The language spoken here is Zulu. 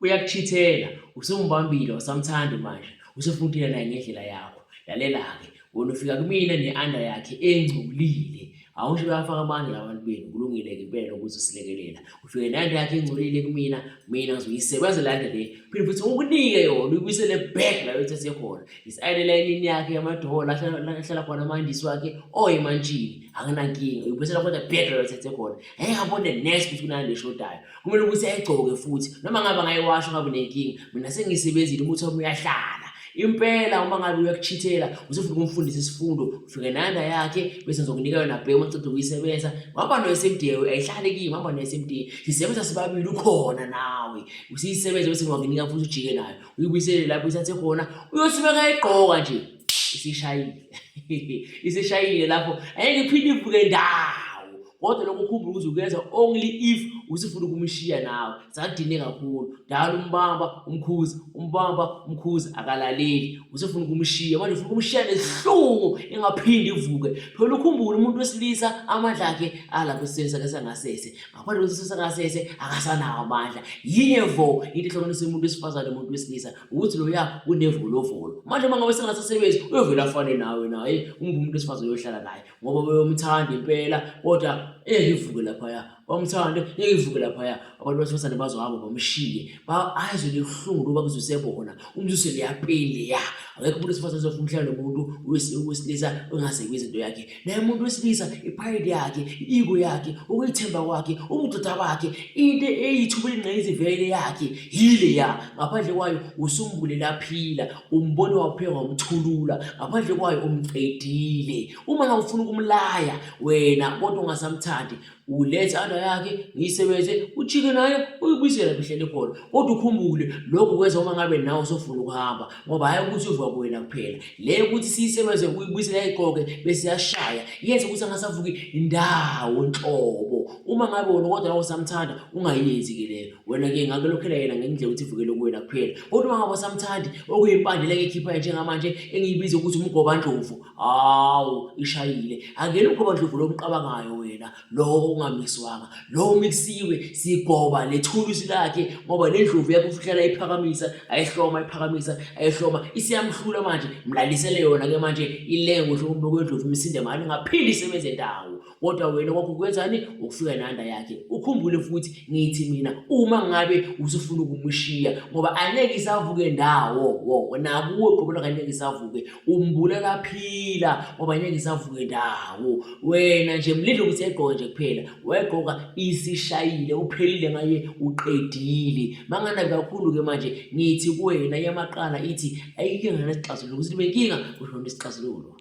Uyakuchithela, usumbambile awusamthandi manje, usufuna ukuphila naye ngendlela yakho. Lalela-ke, wena ufika kumina ne-under yakhe engcolile. Awusho bayafaka amandla abantu benu, kulungile-ke impela ukuthi usilekelela. Ufike ne-under yakhe engcolile kumina, mina ngizoyisebenza le under le. Phinde futhi ukunike yona, uyibuyisele back la oyithathe khona. Is-ayine elayinini yakhe yamadola, ahlala khona amandisi wakhe oyimantshini. Akunankinga, uyibuyisela kodwa back la oyithathe khona. Abone next ukuthi kunale eshodayo. Kumele ukuthi ayigcoke futhi. Noma ngabe ngayiwasha ngabe nenkinga, mina sengiyisebenzile umuthi wami uyahlala. Impela uma ngabe uyakuchithela, usufuna ukumfundisa isifundo, ufike ne-under yakhe bese ngizokunika yona back uma uceda ukuyisebenza. Waba no-SMD ayihlali kimi, waba no-SMD. Sisebenza sibabili ukhona nawe. Usiyisebenza bese ngiwakunika futhi ujike nayo. Uyibuyisele lapho uyithathe khona, uyosibeka ayigqoka nje. Isishayile. Isishayile lapho. Ayeke iphinde ivuke ndawo. Kodwa lokho ukhumbula ukuthi ukwenza only if usufuna ukumshiya nawe. Sakudine kakhulu. Dala umbamba umkhuzi akalaleli. Usufuna ukumshiya, manje ufuna ukumshiya nesihlungu engaphindi ivuke. Phela ukhumbula umuntu wesilisa amandla akhe alapho esiseni sakhe sangasese. Ngaphandle kwesiseni sangasese akasanawo amandla. Yinye vo into ehlukanisa umuntu wesifazane nomuntu wesilisa ukuthi lo ya unevolovolo. Manje uma ngabe sengasasebenzi uyovela afane nawe naye umuntu wesifazane uyohlala naye ngoba bayomthanda impela kodwa ivuke laphaya. Bamthanda ivuke laphaya. Abantu basifazane bazohamba bamshiye. Ayizwe lehlungu loba kuzosebona. Umzuzu liyapeli ya. Akekho umuntu wesifazane uzofuna ukuhlala nomuntu wesilisa ongasebenzi izinto yakhe. Naye umuntu wesilisa ipride yakhe, i-ego yakhe, ukuyithemba kwakhe, ubudoda bakhe, into eyithuba elingqayizivele yakhe yile ya. Ngaphandle kwayo usumbule laphila, umbone wapheka wamthulula. Ngaphandle kwayo umqedile. Uma ngabe ufuna ukumlaya wena kodwa ungasamthandi, uletha under yakhe ngiyisebenze ujike nayo uyibuyisela bihlele khona. Kodwa ukhumbule lokho kwenza uma ngabe nawe usofuna ukuhamba ngoba hayi ukuthi uvuka kuwena kuphela. Le ukuthi siyisebenze uyibuyisela ayigqoke bese yashaya yenze ukuthi angasavuki indawo enhlobo. Uma ngabe wona kodwa nawe usamthanda ungayenzi ke leyo. Wena ke ngakulokhela yena ngendlela ukuthi ivukele kuwena kuphela. Kodwa uma ngabe usamthandi okuyimpande leke ikhipha njengamanje engiyibiza ukuthi umgobandlovu, hawu ishayile. Angena umgobandlovu lomqabangayo wena lo ungamiswanga, lo mixsiwe sigoba lethulusi lakhe ngoba lendlovu yakhe ufihlala iphakamisa ayihloma isiyamhlula manje mlalisele yona ke manje ilengo hlobo kwendlovu imsinde manje ngaphindi isebenze ndawo. Kodwa wena kwakho kwenzani ukufika ne-under yakhe. Ukhumbule futhi ngithi mina uma ngabe usufuna ukumshiya ngoba angeke isavuke ndawo nakuwe qobo ngeke isavuke umbula laphila ngoba angeke isavuke ndawo. Wena nje mlidle ukuthi ayigqoke nje kuphela, wayigqoka isishayile uphelile ngaye uqedile. Mangana kakhulu ke manje ngithi kuwena yamaqala ithi ayike ngana isixazululo ukuthi benkinga usho isixazululo.